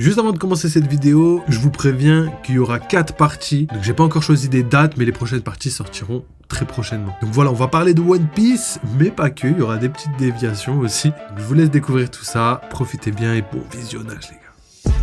Juste avant de commencer cette vidéo, je vous préviens qu'il y aura 4 parties. Donc j'ai pas encore choisi des dates, mais les prochaines parties sortiront très prochainement. Donc voilà, on va parler de One Piece, mais pas que, il y aura des petites déviations aussi. Donc je vous laisse découvrir tout ça, profitez bien et bon visionnage les gars.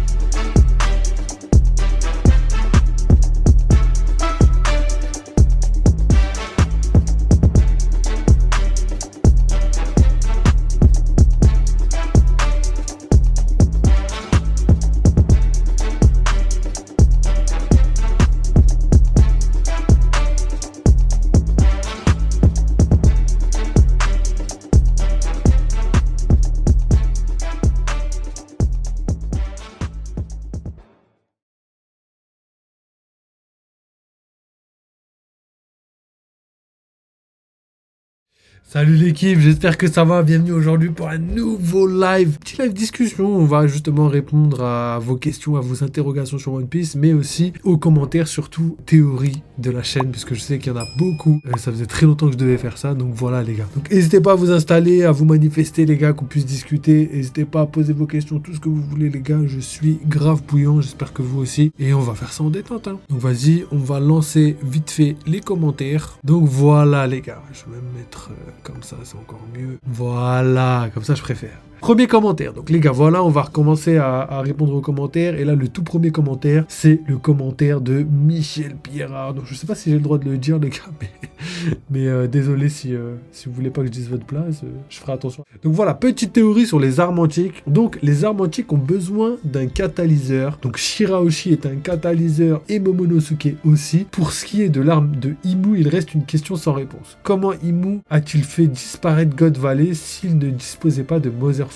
Salut l'équipe, j'espère que ça va, bienvenue aujourd'hui pour un nouveau live, petit live discussion, on va justement répondre à vos questions, à vos interrogations sur One Piece, mais aussi aux commentaires, surtout théories de la chaîne, puisque je sais qu'il y en a beaucoup, ça faisait très longtemps que je devais faire ça, donc voilà les gars. Donc n'hésitez pas à vous installer, à vous manifester les gars, qu'on puisse discuter, n'hésitez pas à poser vos questions, tout ce que vous voulez les gars, je suis grave bouillant, j'espère que vous aussi, et on va faire ça en détente, hein. Donc vas-y, on va lancer vite fait les commentaires, donc voilà les gars, je vais même mettre... comme ça, c'est encore mieux. Voilà, comme ça, je préfère. Premier commentaire. Donc, les gars, voilà, on va recommencer à répondre aux commentaires. Et là, le tout premier commentaire, c'est le commentaire de Michel Pierrard. Donc, je sais pas si j'ai le droit de le dire, les gars, mais désolé si vous voulez pas que je dise votre place, je ferai attention. Donc, voilà, petite théorie sur les armes antiques. Donc, les armes antiques ont besoin d'un catalyseur. Donc, Shirahoshi est un catalyseur et Momonosuke aussi. Pour ce qui est de l'arme de Imu, il reste une question sans réponse. Comment Imu a-t-il fait disparaître God Valley s'il ne disposait pas de Mother Flame?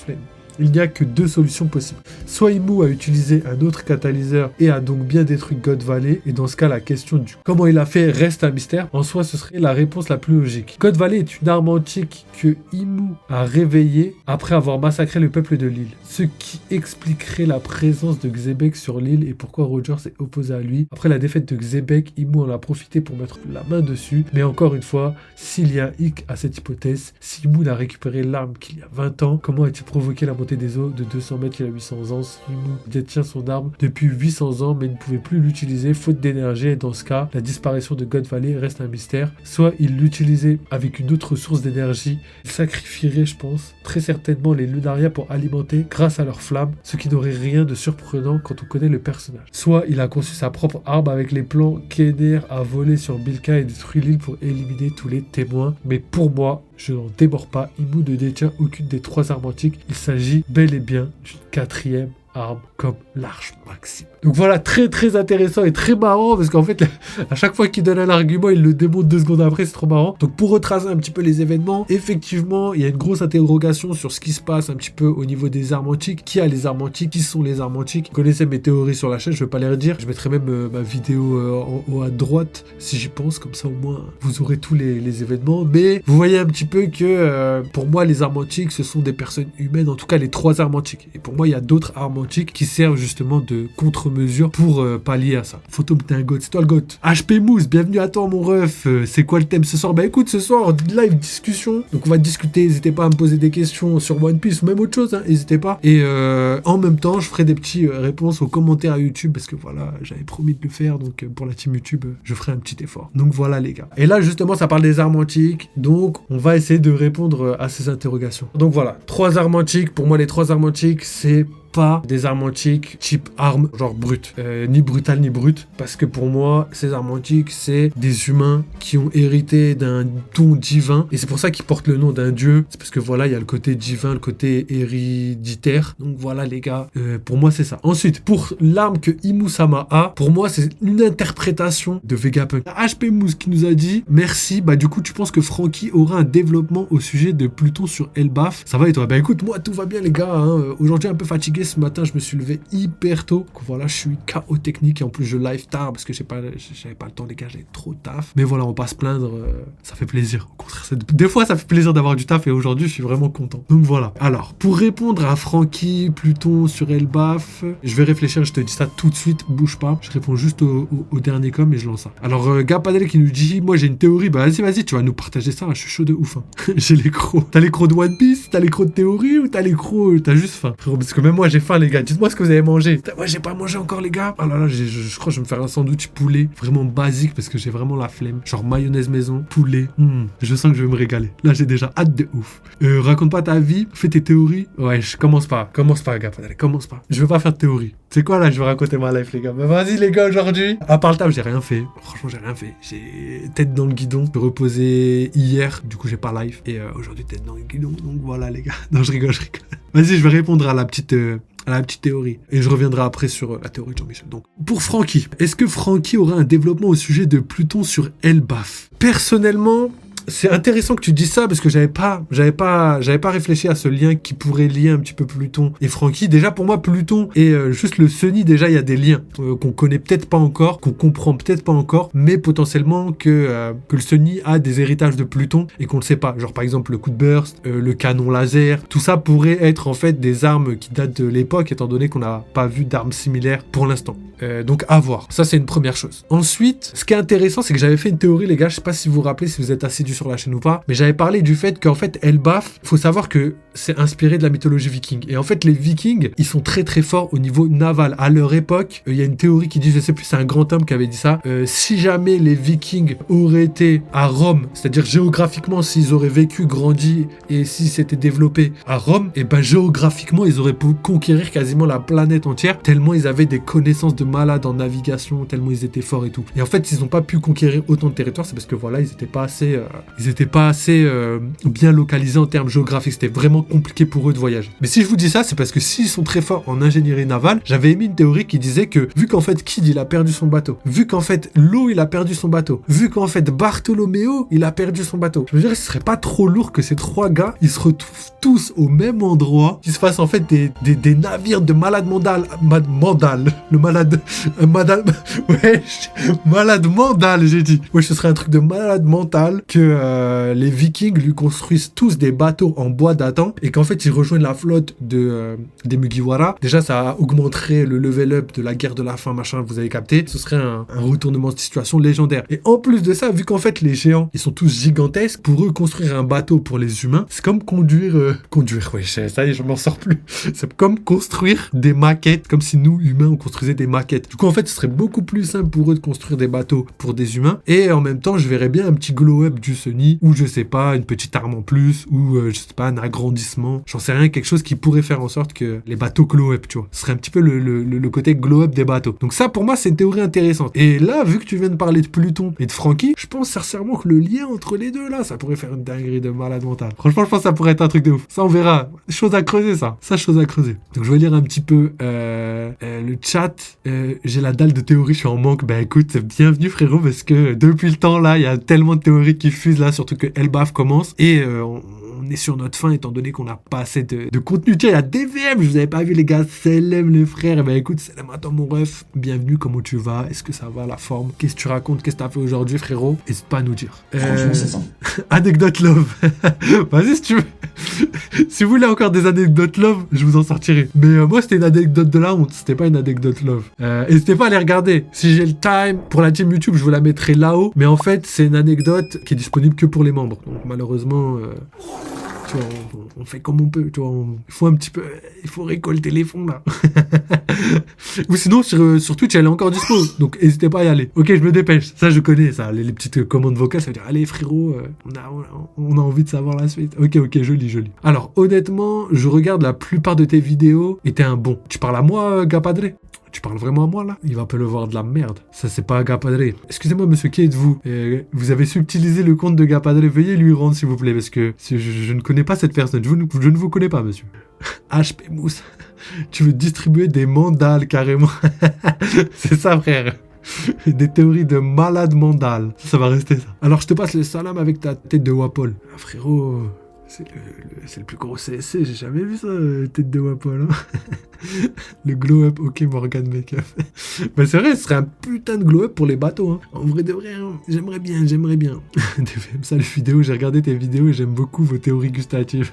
Il n'y a que deux solutions possibles. Soit Imu a utilisé un autre catalyseur et a donc bien détruit God Valley, et dans ce cas, la question du comment il a fait reste un mystère. En soi, ce serait la réponse la plus logique. God Valley est une arme antique que Imu a réveillée après avoir massacré le peuple de l'île, ce qui expliquerait la présence de Xebec sur l'île et pourquoi Roger s'est opposé à lui. Après la défaite de Xebec, Imu en a profité pour mettre la main dessus, mais encore une fois, s'il y a un hic à cette hypothèse, si Imu a récupéré l'arme qu'il y a 20 ans, comment a-t-il provoqué la montée des eaux de 200 mètres il y a 800 ans? Imu détient son arme depuis 800 ans mais ne pouvait plus l'utiliser faute d'énergie, et dans ce cas, la disparition de God Valley reste un mystère. Soit il l'utilisait avec une autre source d'énergie, il sacrifierait, je pense, très certainement les Lunaria pour alimenter grâce à leur flamme, ce qui n'aurait rien de surprenant quand on connaît le personnage. Soit il a conçu sa propre arme avec les plans qu'Ener a volé sur Bilka et détruit l'île pour éliminer tous les témoins, mais pour moi, je n'en démords pas, Imu ne détient aucune des 3 armes antiques, il s'agit bel et bien d'une 4e arme comme l'Arche Maxime. Donc voilà, très très intéressant et très marrant, parce qu'en fait, à chaque fois qu'il donne un argument, il le démonte 2 secondes après, c'est trop marrant. Donc pour retracer un petit peu les événements, effectivement, il y a une grosse interrogation sur ce qui se passe un petit peu au niveau des armes antiques. Qui a les armes antiques? Qui sont les armes antiques? Vous connaissez mes théories sur la chaîne, je vais pas les redire. Je mettrai même ma vidéo en haut à droite, si j'y pense, comme ça au moins vous aurez tous les événements. Mais vous voyez un petit peu que pour moi, les armes antiques, ce sont des personnes humaines, en tout cas les 3 armes antiques. Et pour moi, il y a d'autres armes antiques qui servent justement de contre-mesure pour pallier à ça. Photo, t'es un goth, c'est toi le goth. HP Mousse, bienvenue à toi mon ref. C'est quoi le thème ce soir? Bah écoute, ce soir, live discussion. Donc on va discuter, n'hésitez pas à me poser des questions sur One Piece ou même autre chose, hein, n'hésitez pas. Et en même temps, je ferai des petits réponses aux commentaires à YouTube, parce que voilà, j'avais promis de le faire, donc pour la team YouTube, je ferai un petit effort. Donc voilà les gars. Et là justement, ça parle des armes antiques, donc on va essayer de répondre à ces interrogations. Donc voilà, 3 armes antiques. Pour moi, les 3 armes antiques, c'est pas des armes antiques type arme genre brute, ni brutale ni brute, parce que pour moi ces armes antiques c'est des humains qui ont hérité d'un don divin, et c'est pour ça qu'ils portent le nom d'un dieu. C'est parce que voilà, il y a le côté divin, le côté héréditaire. Donc voilà les gars, pour moi c'est ça. Ensuite, pour l'arme que Imu-sama a, pour moi c'est une interprétation de Vegapunk. HP Mousse qui nous a dit merci, bah du coup tu penses que Franky aura un développement au sujet de Pluton sur Elbaf? Ça va et toi? Bah écoute, moi tout va bien les gars, hein. Aujourd'hui un peu fatigué ce matin, je me suis levé hyper tôt. Donc voilà, je suis KO technique, et en plus je live tard parce que j'avais pas le temps les gars, j'avais trop de taf. Mais voilà, on va pas se plaindre, ça fait plaisir. Au contraire, des fois ça fait plaisir d'avoir du taf, et aujourd'hui je suis vraiment content. Donc voilà. Alors, pour répondre à Franky, Pluton sur Elbaf, je vais réfléchir, je te dis ça tout de suite, bouge pas. Je réponds juste au dernier com et je lance ça. Alors, Gapadel qui nous dit, moi j'ai une théorie, bah vas-y, tu vas nous partager ça, je suis chaud de ouf. Hein. J'ai l'écro. T'as l'écro de One Piece, t'as l'écro de théorie, ou t'as l'écro, t'as juste faim. Parce que même moi j'ai faim, les gars. Dites-moi ce que vous avez mangé. Putain, ouais, j'ai pas mangé encore, les gars. Oh là là, je crois que je vais me faire un sandwich poulet. Vraiment basique parce que j'ai vraiment la flemme. Genre mayonnaise maison, poulet. Je sens que je vais me régaler. Là, j'ai déjà hâte de ouf. Raconte pas ta vie. Fais tes théories. Ouais, je commence pas. Commence pas, gars. Allez, commence pas. Je veux pas faire de théorie. C'est quoi là, je vais raconter ma life, les gars. Bah, vas-y, les gars, aujourd'hui. À part le table, j'ai rien fait. Franchement, j'ai rien fait. J'ai tête dans le guidon. Je me reposais hier. Du coup, j'ai pas live. Et aujourd'hui, tête dans le guidon. Donc voilà, les gars. Non, je rigole. Vas-y, je vais répondre à la petite théorie. Et je reviendrai après sur la théorie de Jean-Michel. Donc, pour Francky, est-ce que Francky aura un développement au sujet de Pluton sur Elbaf? Personnellement, c'est intéressant que tu dises ça parce que j'avais pas réfléchi à ce lien qui pourrait lier un petit peu Pluton et Francky. Déjà pour moi Pluton et juste le Sunny, déjà il y a des liens qu'on connaît peut-être pas encore, qu'on comprend peut-être pas encore, mais potentiellement que le Sunny a des héritages de Pluton et qu'on ne sait pas. Genre par exemple le coup de burst, le canon laser, tout ça pourrait être en fait des armes qui datent de l'époque étant donné qu'on n'a pas vu d'armes similaires pour l'instant. Donc à voir. Ça c'est une première chose. Ensuite, ce qui est intéressant, c'est que j'avais fait une théorie, les gars, je sais pas si vous vous rappelez, si vous êtes assidus sur la chaîne ou pas, mais j'avais parlé du fait qu'en fait Elbaf, faut savoir que c'est inspiré de la mythologie viking. Et en fait les Vikings, ils sont très très forts au niveau naval. À leur époque, il y a une théorie qui dit, je sais plus, c'est un grand homme qui avait dit ça, si jamais les Vikings auraient été à Rome, c'est-à-dire géographiquement, s'ils auraient vécu, grandi et s'ils s'étaient développés à Rome, et ben géographiquement, ils auraient pu conquérir quasiment la planète entière, tellement ils avaient des connaissances de malades en navigation, tellement ils étaient forts et tout. Et en fait, s'ils n'ont pas pu conquérir autant de territoire, c'est parce que voilà, ils étaient pas assez bien localisés en termes géographiques. C'était vraiment compliqué pour eux de voyager. Mais si je vous dis ça, c'est parce que s'ils sont très forts en ingénierie navale, j'avais émis une théorie qui disait que vu qu'en fait Kid il a perdu son bateau, vu qu'en fait Lo il a perdu son bateau, vu qu'en fait Bartholoméo il a perdu son bateau, je me dirais ce serait pas trop lourd que ces trois gars ils se retrouvent tous au même endroit, qu'ils se fassent en fait des navires de malade malade mental, j'ai dit. Ouais, ce serait un truc de malade mental que les Vikings lui construisent tous des bateaux en bois datant et qu'en fait ils rejoignent la flotte des Mugiwara. Déjà, ça augmenterait le level up de la guerre de la faim, machin, vous avez capté. Ce serait un retournement de situation légendaire. Et en plus de ça, vu qu'en fait les géants, ils sont tous gigantesques, pour eux construire un bateau pour les humains, c'est comme conduire, ouais, ça y est, je m'en sors plus. C'est comme construire des maquettes, comme si nous, humains, on construisait des maquettes. Du coup, en fait, ce serait beaucoup plus simple pour eux de construire des bateaux pour des humains. Et en même temps, je verrais bien un petit glow-up du Sunny, ou je sais pas, une petite arme en plus, ou je sais pas, un agrandissement. J'en sais rien, quelque chose qui pourrait faire en sorte que les bateaux glow-up, tu vois. Ce serait un petit peu le côté glow-up des bateaux. Donc ça, pour moi, c'est une théorie intéressante. Et là, vu que tu viens de parler de Pluton et de Francky, je pense sincèrement que le lien entre les deux, là, ça pourrait faire une dinguerie de malade mental. Franchement, je pense que ça pourrait être un truc de ouf. Ça, on verra. Chose à creuser, ça. Ça, chose à creuser. Donc, je vais lire un petit peu le chat. J'ai la dalle de théorie, je suis en manque. Ben écoute, bienvenue frérot, parce que depuis le temps, là, il y a tellement de théories qui fusent, là, surtout que Elbaf commence. Et on est sur notre fin, étant donné qu'on n'a pas assez de contenu. Tiens, il y a DVM, je vous avais pas vu les gars, Salam les frères. Et ben écoute, salam à toi mon ref, bienvenue, comment tu vas? Est-ce que ça va, la forme? Qu'est-ce que tu racontes? Qu'est-ce que t'as fait aujourd'hui frérot? N'hésite pas à nous dire. Franchement, c'est ça. Anecdote love. Vas-y si tu veux. Si vous voulez encore des anecdotes love, je vous en sortirai. Mais moi, c'était une anecdote de la honte, c'était pas une anecdote love. N'hésitez pas à les regarder. Si j'ai le time, pour la team YouTube, je vous la mettrai là-haut. Mais en fait, c'est une anecdote qui est disponible que pour les membres. Donc malheureusement... tu vois, on fait comme on peut, tu vois, il faut récolter les fonds, là. Ou sinon, sur Twitch, elle est encore dispo, donc n'hésitez pas à y aller. Ok, je me dépêche, ça je connais, ça, les petites commandes vocales, ça veut dire, allez frérot, on a envie de savoir la suite. Ok, joli. Alors, honnêtement, je regarde la plupart de tes vidéos, et t'es un bon. Tu parles à moi, Gapadre? Tu parles vraiment à moi là? Il va pas le voir de la merde. Ça c'est pas Gapadre. Excusez-moi monsieur, qui êtes-vous? Vous avez subtilisé le compte de Gapadre. Veuillez lui rendre s'il vous plaît parce que je ne connais pas cette personne. Je ne vous connais pas monsieur. HP Mousse. Tu veux distribuer des mandales carrément. C'est ça frère. Des théories de malade mandal. Ça va rester ça. Alors je te passe le salam avec ta tête de Wapol. Ah, frérot... C'est le plus gros CSC, j'ai jamais vu ça, tête de Wapol. Hein. Le glow-up, ok, Morgan Makeup. Mais c'est vrai, ce serait un putain de glow-up pour les bateaux. Hein. En vrai de vrai, hein. J'aimerais bien. DVM, salut vidéo, j'ai regardé tes vidéos et j'aime beaucoup vos théories gustatives.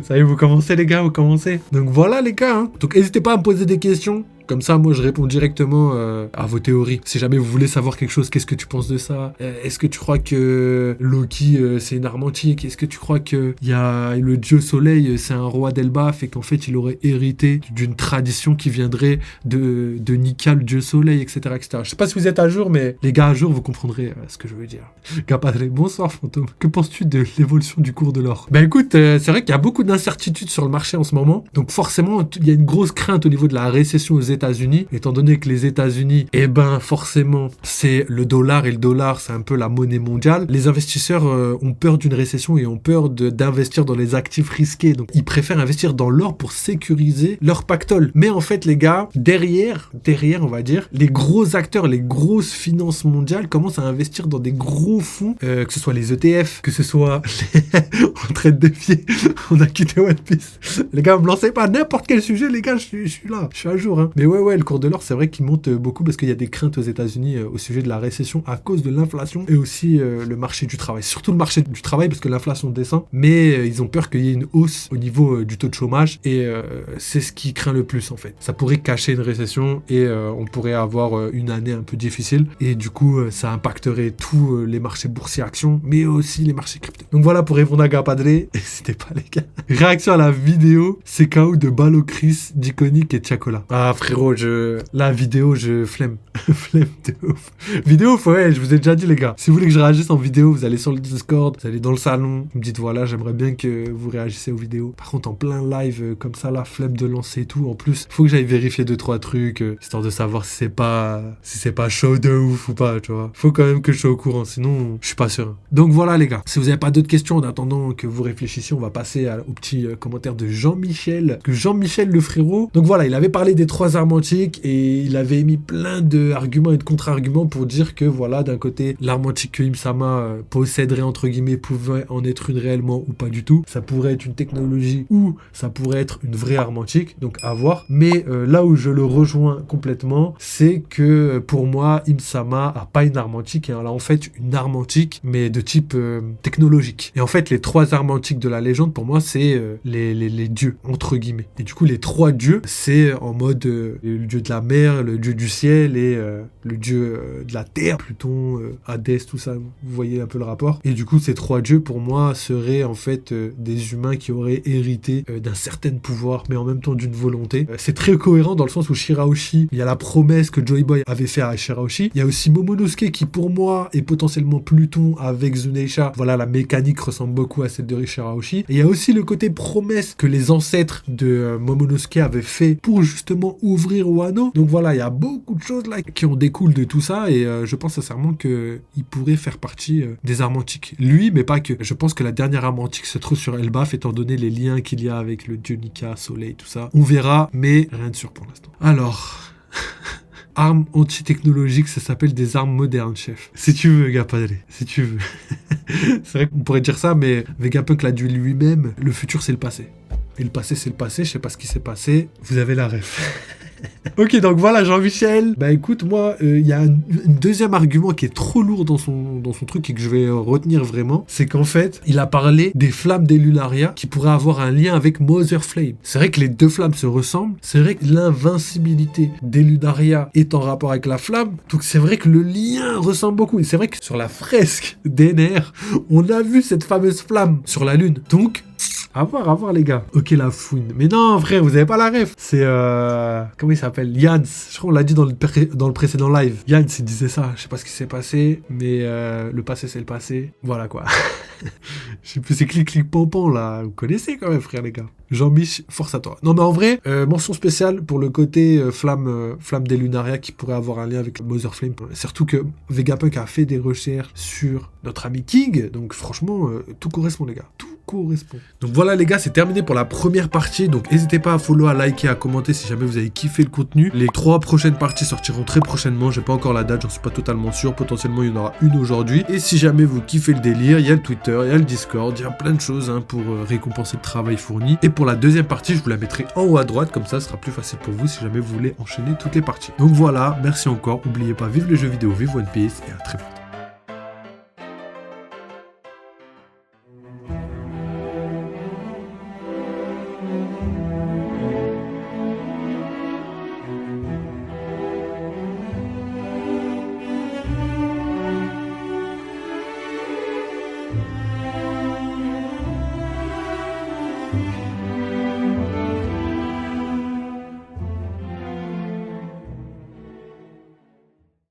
Ça y est, vous commencez les gars, vous commencez. Donc voilà les gars. Hein. Donc n'hésitez pas à me poser des questions. Comme ça, moi, je réponds directement à vos théories. Si jamais vous voulez savoir quelque chose, qu'est-ce que tu penses de ça? Est-ce que tu crois que Loki, c'est une arme antique? Est-ce que tu crois que y a le dieu soleil, c'est un roi d'Elbaf et qu'en fait, il aurait hérité d'une tradition qui viendrait de Nika, le dieu soleil, etc., etc. Je sais pas si vous êtes à jour, mais les gars, à jour, vous comprendrez ce que je veux dire. Gapadre, bonsoir, fantôme. Que penses-tu de l'évolution du cours de l'or? Ben écoute, c'est vrai qu'il y a beaucoup d'incertitudes sur le marché en ce moment. Donc forcément, il y a une grosse crainte au niveau de la récession aux États-Unis, étant donné que les États-Unis, eh ben forcément, c'est le dollar et le dollar, c'est un peu la monnaie mondiale. Les investisseurs ont peur d'une récession et ont peur d'investir dans les actifs risqués. Donc ils préfèrent investir dans l'or pour sécuriser leur pactole. Mais en fait, les gars, derrière, on va dire, les gros acteurs, les grosses finances mondiales commencent à investir dans des gros fonds, que ce soit les ETF, que ce soit en train de défier, on a quitté One Piece. Les gars, me lancez pas n'importe quel sujet, les gars, je suis là, je suis à jour. Hein. Mais ouais, le cours de l'or, c'est vrai qu'il monte beaucoup parce qu'il y a des craintes aux États-Unis au sujet de la récession à cause de l'inflation et aussi le marché du travail. Surtout le marché du travail parce que l'inflation descend, mais ils ont peur qu'il y ait une hausse au niveau du taux de chômage et c'est ce qui craint le plus en fait. Ça pourrait cacher une récession et on pourrait avoir une année un peu difficile et du coup ça impacterait tous les marchés boursiers actions, mais aussi les marchés crypto. Donc voilà pour répondre à Gapadre, n'hésitez pas les gars. Réaction à la vidéo, c'est KO de Balokris, d'Iconic et Chacola. Ah frérot, la vidéo, je flemme. Flemme de ouf. Vidéo, ouais, je vous ai déjà dit les gars. Si vous voulez que je réagisse en vidéo, vous allez sur le Discord, vous allez dans le salon, vous me dites voilà, j'aimerais bien que vous réagissez aux vidéos. Par contre, en plein live, comme ça, la flemme de lancer et tout. En plus, faut que j'aille vérifier 2-3 trucs, histoire de savoir si c'est pas chaud de ouf ou pas, tu vois. Faut quand même que je sois au courant, sinon, je suis pas sûr. Donc voilà les gars. Si vous avez pas d'autres questions en attendant que vous réfléchissiez, on va passer au petit commentaire de Jean-Michel. Que Jean-Michel le frérot. Donc voilà, il avait parlé des 3 armes antiques et il avait émis plein d'arguments et de contre-arguments pour dire que voilà, d'un côté, l'arme antique que Im-sama posséderait entre guillemets pouvait en être une réellement ou pas du tout. Ça pourrait être une technologie ou ça pourrait être une vraie arme antique, donc à voir. Mais là où je le rejoins complètement, c'est que pour moi, Im-sama a pas une arme antique, et elle a en fait une arme antique, mais de type technologique. Et en fait, les 3 armes antiques de la légende, pour moi, c'est les dieux, entre guillemets. Et du coup, les 3 dieux, c'est en mode le dieu de la mer, le dieu du ciel et le dieu de la terre, Pluton, Hadès, tout ça, vous voyez un peu le rapport. Et du coup, ces 3 dieux, pour moi, seraient en fait des humains qui auraient hérité d'un certain pouvoir, mais en même temps d'une volonté. C'est très cohérent dans le sens où Shirahoshi, il y a la promesse que Joy Boy avait fait à Shirahoshi. Il y a aussi Momonosuke qui, pour moi, est potentiellement Pluton avec Zuneisha. Voilà, la mécanique ressemble beaucoup à celle de Shirahoshi. Et il y a aussi le côté promesse que les ancêtres de Momonosuke avaient fait pour justement ouvrir Wano. Donc voilà, il y a beaucoup de choses là qui en découlent de tout ça et je pense sincèrement qu'il pourrait faire partie des armes antiques. Lui, mais pas que. Je pense que la dernière arme antique se trouve sur Elbaf, étant donné les liens qu'il y a avec le dieu Nika, Soleil, tout ça. On verra, mais rien de sûr pour l'instant. Alors... Armes anti-technologiques, ça s'appelle des armes modernes, chef. Si tu veux, Gapadre, si tu veux. C'est vrai qu'on pourrait dire ça, mais Vegapunk l'a dit lui-même, le futur c'est le passé. Et le passé c'est le passé, je sais pas ce qui s'est passé, vous avez la ref. Ok, donc voilà Jean-Michel. Bah écoute, moi, il y a un deuxième argument qui est trop lourd dans son truc et que je vais retenir vraiment, c'est qu'en fait, il a parlé des flammes d'Elunaria qui pourraient avoir un lien avec Mother Flame. C'est vrai que les 2 flammes se ressemblent, c'est vrai que l'invincibilité d'Elunaria est en rapport avec la flamme, donc c'est vrai que le lien ressemble beaucoup. Et c'est vrai que sur la fresque d'Ener, on a vu cette fameuse flamme sur la lune. Donc... À voir les gars. Ok la fouine. Mais non frère, vous avez pas la ref. C'est comment il s'appelle, Jans. Je crois qu'on l'a dit dans le précédent live. Jans il disait ça. Je sais pas ce qui s'est passé, mais le passé c'est le passé. Voilà quoi. Je sais plus, c'est clic pampan là. Vous connaissez quand même frère les gars. Jean-Mich, force à toi. Non mais en vrai, mention spéciale pour le côté flamme des Lunaria qui pourrait avoir un lien avec Mother Flame. Surtout que Vegapunk a fait des recherches sur notre ami King. Donc franchement, tout correspond les gars. Tout correspond. Donc voilà les gars, c'est terminé pour la première partie. Donc n'hésitez pas à follow, à liker, à commenter si jamais vous avez kiffé le contenu. Les 3 prochaines parties sortiront très prochainement. J'ai pas encore la date, j'en suis pas totalement sûr. Potentiellement il y en aura une aujourd'hui. Et si jamais vous kiffez le délire, il y a le Twitter, il y a le Discord, il y a plein de choses pour récompenser le travail fourni. Et pour la deuxième partie, je vous la mettrai en haut à droite, comme ça ce sera plus facile pour vous si jamais vous voulez enchaîner toutes les parties. Donc voilà, merci encore. N'oubliez pas, vive les jeux vidéo, vive One Piece et à très bientôt.